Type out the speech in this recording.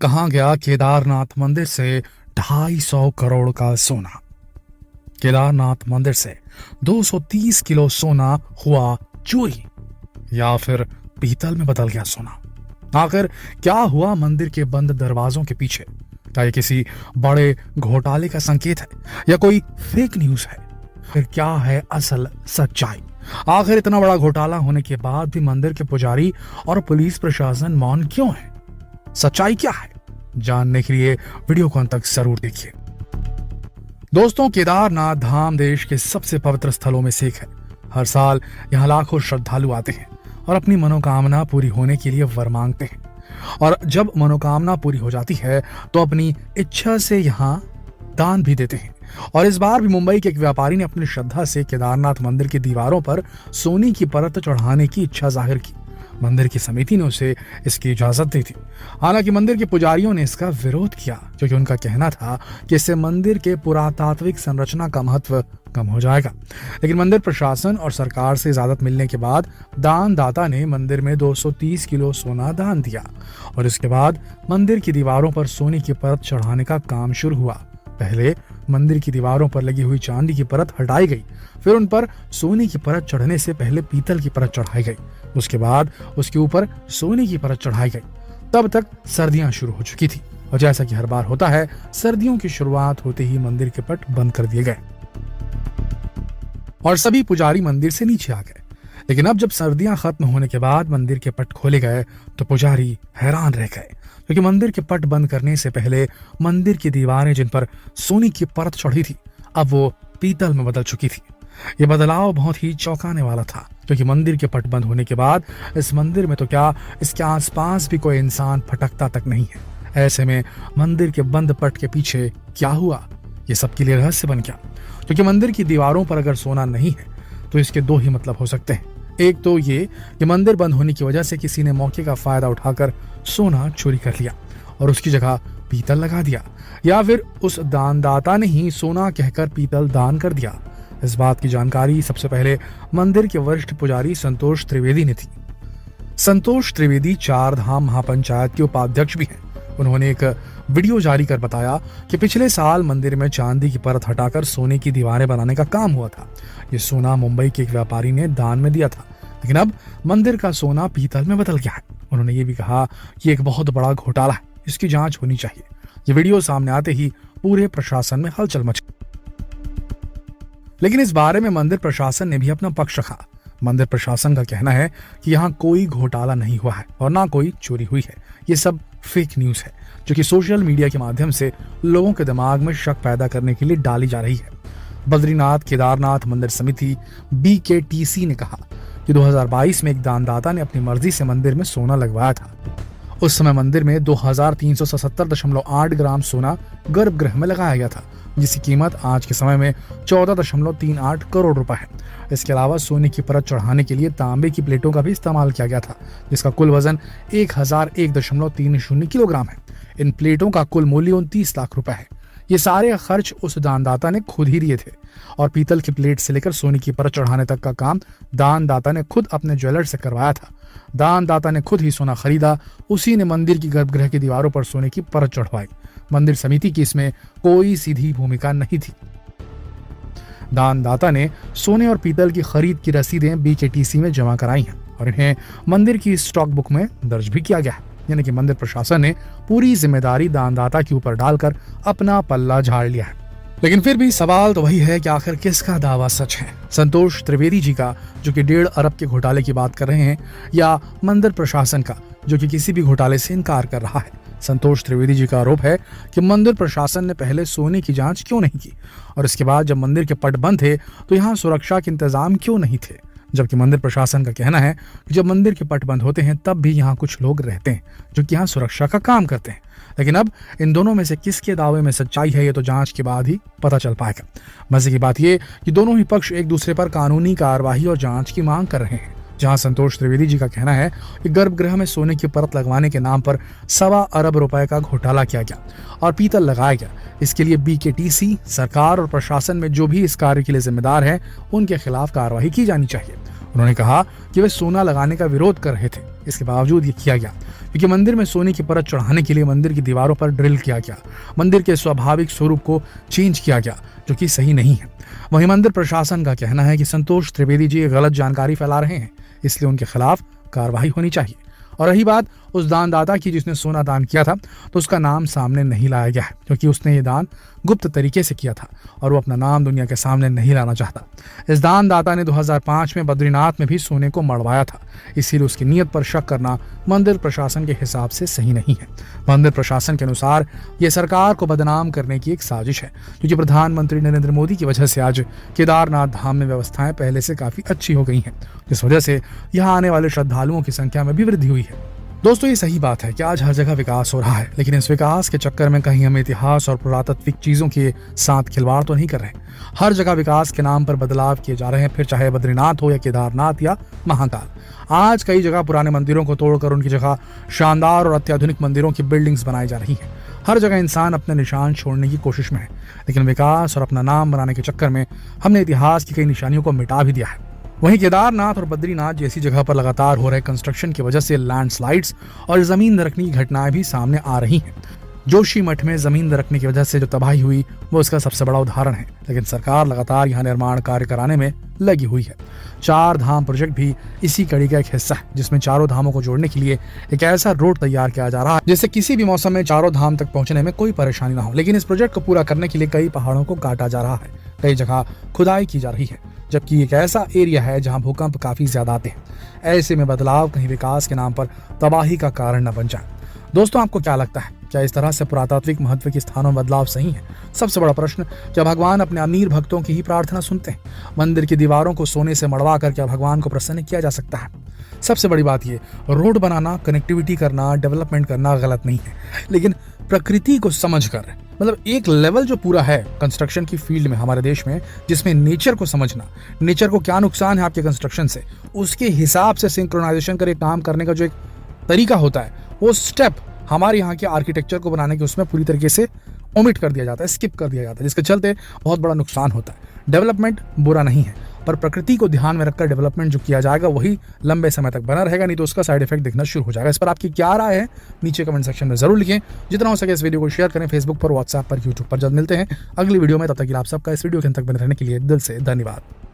कहाँ गया केदारनाथ मंदिर से 250 करोड़ का सोना। केदारनाथ मंदिर से 230 किलो सोना हुआ चोरी, या फिर पीतल में बदल गया सोना। आखिर क्या हुआ मंदिर के बंद दरवाजों के पीछे? क्या ये किसी बड़े घोटाले का संकेत है या कोई फेक न्यूज है? फिर क्या है असल सच्चाई? आखिर इतना बड़ा घोटाला होने के बाद भी मंदिर के पुजारी और पुलिस प्रशासन मौन क्यों है? सच्चाई क्या है? जानने के लिए वीडियो को अंत तक जरूर देखिए। दोस्तों, केदारनाथ धाम देश के सबसे पवित्र स्थलों में से एक है। हर साल यहाँ लाखों श्रद्धालु आते हैं और अपनी मनोकामना पूरी होने के लिए वर मांगते हैं, और जब मनोकामना पूरी हो जाती है तो अपनी इच्छा से यहाँ दान भी देते हैं। और इस बार भी मुंबई के एक व्यापारी ने अपनी श्रद्धा से केदारनाथ मंदिर की दीवारों पर सोने की परत चढ़ाने की इच्छा जाहिर की। मंदिर की समिति ने उसे इसकी इजाजत दी थी। हालांकि मंदिर के पुजारियों ने इसका विरोध किया, क्योंकि उनका कहना था कि इससे मंदिर के पुरातात्विक संरचना का महत्व कम हो जाएगा। लेकिन मंदिर प्रशासन और सरकार से इजाजत मिलने के बाद दानदाता ने मंदिर में 230 किलो सोना दान दिया, और इसके बाद मंदिर की दीवारों पर सोने की परत चढ़ाने का काम शुरू हुआ। पहले मंदिर की दीवारों पर लगी हुई चांदी की परत हटाई गई, फिर उन पर सोने की परत चढ़ने से पहले पीतल की परत चढ़ाई गई, उसके बाद उसके ऊपर सोने की परत चढ़ाई गई। तब तक सर्दियां शुरू हो चुकी थी, और जैसा कि हर बार होता है, सर्दियों की शुरुआत होते ही मंदिर के पट बंद कर दिए गए और सभी पुजारी मंदिर से नीचे आ गए। लेकिन अब जब सर्दियां खत्म होने के बाद मंदिर के पट खोले गए तो पुजारी हैरान रह गए, क्योंकि मंदिर के पट बंद करने से पहले मंदिर की दीवारें जिन पर सोने की परत चढ़ी थी, अब वो पीतल में बदल चुकी थी। ये बदलाव बहुत ही चौंकाने वाला था, क्योंकि मंदिर के पट बंद होने के बाद इस मंदिर में तो क्या, इसके आसपास भी कोई इंसान फटकता तक नहीं है। ऐसे में मंदिर के बंद पट के पीछे क्या हुआ, ये सबके लिए रहस्य बन गया। क्योंकि मंदिर की दीवारों पर अगर सोना नहीं है तो इसके दो ही मतलब हो सकते हैं। एक तो ये कि मंदिर बंद होने की वजह से किसी ने मौके का फायदा उठाकर सोना चोरी कर लिया और उसकी जगह पीतल लगा दिया, या फिर उस दानदाता ने ही सोना कहकर पीतल दान कर दिया। इस बात की जानकारी सबसे पहले मंदिर के वरिष्ठ पुजारी संतोष त्रिवेदी ने थी। संतोष त्रिवेदी चार धाम महापंचायत के उपाध्यक्ष भी हैं। उन्होंने एक वीडियो जारी कर बताया कि पिछले साल मंदिर में चांदी की परत हटाकर सोने की दीवारें बनाने का काम हुआ था। ये सोना मुंबई के एक व्यापारी ने दान में दिया था, लेकिन अब मंदिर का सोना पीतल में बदल गया है। उन्होंने ये भी कहा कि एक बहुत बड़ा घोटाला है, इसकी जांच होनी चाहिए। ये वीडियो सामने आते ही पूरे प्रशासन में हलचल मच गई, लेकिन इस बारे में मंदिर प्रशासन ने भी अपना पक्ष रखा। मंदिर प्रशासन का कहना है कि यहाँ कोई घोटाला नहीं हुआ है और ना कोई चोरी हुई है। ये सब फेक न्यूज है, जो कि सोशल मीडिया के माध्यम से लोगों के दिमाग में शक पैदा करने के लिए डाली जा रही है। बद्रीनाथ केदारनाथ मंदिर समिति BKTC ने कहा कि 2022 में एक दानदाता ने अपनी मर्जी से मंदिर में सोना लगवाया था। उस समय मंदिर में 2377.8 ग्राम सोना गर्भगृह में लगाया गया था, जिसकी कीमत आज के समय में 14.38 करोड़ रुपए है। इसके अलावा सोने की परत चढ़ाने के लिए तांबे की प्लेटों का भी इस्तेमाल किया गया था, जिसका कुल वजन 1001.30 किलोग्राम है। इन प्लेटों का कुल मूल्य 29 लाख रुपए है। ये सारे खर्च उस दानदाता ने खुद ही दिए थे, और पीतल की प्लेट से लेकर सोने की परत चढ़ाने तक का काम दानदाता ने खुद अपने ज्वेलर से करवाया था। दानदाता ने खुद ही सोना खरीदा, उसी ने मंदिर की गर्भगृह की दीवारों पर सोने की परत चढ़वाई। मंदिर समिति की इसमें कोई सीधी भूमिका नहीं थी। दानदाता ने सोने और पीतल की खरीद की रसीदें BKTC में जमा कराई हैं, और इन्हें मंदिर की स्टॉक बुक में दर्ज भी किया गया है। यानी कि मंदिर प्रशासन ने पूरी जिम्मेदारी दानदाता के ऊपर डालकर अपना पल्ला झाड़ लिया है। लेकिन फिर भी सवाल तो वही है कि आखिर किसका दावा सच है, संतोष त्रिवेदी जी का, जो कि 1.5 अरब के घोटाले की बात कर रहे हैं, या मंदिर प्रशासन का, जो कि किसी भी घोटाले से इनकार कर रहा है। संतोष त्रिवेदी जी का आरोप है कि मंदिर प्रशासन ने पहले सोने की जांच क्यों नहीं की, और इसके बाद जब मंदिर के पट बंद थे तो यहाँ सुरक्षा के इंतजाम क्यों नहीं थे। जबकि मंदिर प्रशासन का कहना है कि जब मंदिर के पट बंद होते हैं तब भी यहाँ कुछ लोग रहते हैं जो कि यहाँ सुरक्षा का काम करते हैं। लेकिन अब इन दोनों में से किसके दावे में सच्चाई है, ये तो जांच के बाद ही पता चल पाएगा। मजे की बात ये कि दोनों ही पक्ष एक दूसरे पर कानूनी कार्रवाई और जांच की मांग कर रहे हैं। जहां संतोष त्रिवेदी जी का कहना है कि गर्भगृह में सोने की परत लगवाने के नाम पर 1.25 अरब रुपए का घोटाला किया गया और पीतल लगाया गया। इसके लिए BKTC, सरकार और प्रशासन में जो भी इस कार्य के लिए जिम्मेदार है, उनके खिलाफ कार्रवाई की जानी चाहिए। उन्होंने कहा कि वे सोना लगाने का विरोध कर रहे थे। इसके बावजूद ये किया गया क्योंकि मंदिर में सोने की परत चढ़ाने के लिए मंदिर की दीवारों पर ड्रिल किया गया, मंदिर के स्वाभाविक स्वरूप को चेंज किया गया, जो कि सही नहीं है। वहीं मंदिर प्रशासन का कहना है कि संतोष त्रिवेदी जी गलत जानकारी फैला रहे हैं, इसलिए उनके खिलाफ कार्रवाई होनी चाहिए। और रही बात उस दानदाता की जिसने सोना दान किया था, तो उसका नाम सामने नहीं लाया गया है क्योंकि उसने ये दान गुप्त तरीके से किया था और वो अपना नाम दुनिया के सामने नहीं लाना चाहता। इस दानदाता ने 2005 में बद्रीनाथ में भी सोने को मढ़वाया था, इसीलिए उसकी नीयत पर शक करना मंदिर प्रशासन के हिसाब से सही नहीं है। मंदिर प्रशासन के अनुसार ये सरकार को बदनाम करने की एक साजिश है, क्योंकि प्रधानमंत्री नरेंद्र मोदी की वजह से आज केदारनाथ धाम में व्यवस्थाएं पहले से काफी अच्छी हो गई हैं, जिस वजह से यहाँ आने वाले श्रद्धालुओं की संख्या में भी वृद्धि हुई है। दोस्तों, ये सही बात है कि आज हर जगह विकास हो रहा है, लेकिन इस विकास के चक्कर में कहीं हम इतिहास और पुरातात्विक चीजों के साथ खिलवाड़ तो नहीं कर रहे। हर जगह विकास के नाम पर बदलाव किए जा रहे हैं, फिर चाहे बद्रीनाथ हो या केदारनाथ या महाकाल। आज कई जगह पुराने मंदिरों को तोड़कर उनकी जगह शानदार और अत्याधुनिक मंदिरों की बिल्डिंग्स बनाई जा रही हैं। हर जगह इंसान अपने निशान छोड़ने की कोशिश में है, लेकिन विकास और अपना नाम बनाने के चक्कर में हमने इतिहास की कई निशानियों को मिटा भी दिया है। वहीं केदारनाथ और बद्रीनाथ जैसी जगह पर लगातार हो रहे कंस्ट्रक्शन की वजह से लैंडस्लाइड्स और जमीन दरकने की घटनाएं भी सामने आ रही हैं। जोशी मठ में जमीन दरकने की वजह से जो तबाही हुई वो इसका सबसे बड़ा उदाहरण है, लेकिन सरकार लगातार यहाँ निर्माण कार्य कराने में लगी हुई है। 4 धाम प्रोजेक्ट भी इसी कड़ी का एक हिस्सा है, जिसमें चारों धामों को जोड़ने के लिए एक ऐसा रोड तैयार किया जा रहा है जिससे किसी भी मौसम में चारों धाम तक पहुंचने में कोई परेशानी ना हो। लेकिन इस प्रोजेक्ट को पूरा करने के लिए कई पहाड़ों को काटा जा रहा है, कई जगह खुदाई की जा रही है, जबकि एक ऐसा एरिया है जहां भूकंप काफी ज्यादा आते हैं। ऐसे में बदलाव कहीं विकास के नाम पर तबाही का कारण न बन जाए। दोस्तों, आपको क्या लगता है, क्या इस तरह से पुरातात्विक महत्व के स्थानों में बदलाव सही है? सबसे बड़ा प्रश्न, क्या भगवान अपने अमीर भक्तों की ही प्रार्थना सुनते हैं? मंदिर की दीवारों को सोने से मढ़वा कर क्या भगवान को प्रसन्न किया जा सकता है? सबसे बड़ी बात ये, रोड बनाना, कनेक्टिविटी करना, डेवलपमेंट करना गलत नहीं है, लेकिन प्रकृति को समझकर, मतलब एक लेवल जो पूरा है कंस्ट्रक्शन की फील्ड में हमारे देश में, जिसमें नेचर को समझना, नेचर को क्या नुकसान है आपके कंस्ट्रक्शन से, उसके हिसाब से सिंक्रोनाइजेशन कर काम करने का जो एक तरीका होता है, वो स्टेप हमारे यहाँ के आर्किटेक्चर को बनाने के उसमें पूरी तरीके से ओमिट कर दिया जाता है, स्किप कर दिया जाता है, जिसके चलते बहुत बड़ा नुकसान होता है। डेवलपमेंट बुरा नहीं है, पर प्रकृति को ध्यान में रखकर डेवलपमेंट जो किया जाएगा वही लंबे समय तक बना रहेगा, नहीं तो उसका साइड इफेक्ट दिखना शुरू हो जाएगा। इस पर आपकी क्या राय है नीचे कमेंट सेक्शन में जरूर लिखें। जितना हो सके इस वीडियो को शेयर करें, फेसबुक पर, व्हाट्सएप पर, यूट्यूब पर। जल्द मिलते हैं अगली वीडियो में, तब तक के लिए आप सबका इस वीडियो के अंत तक बने रहने के लिए दिल से धन्यवाद।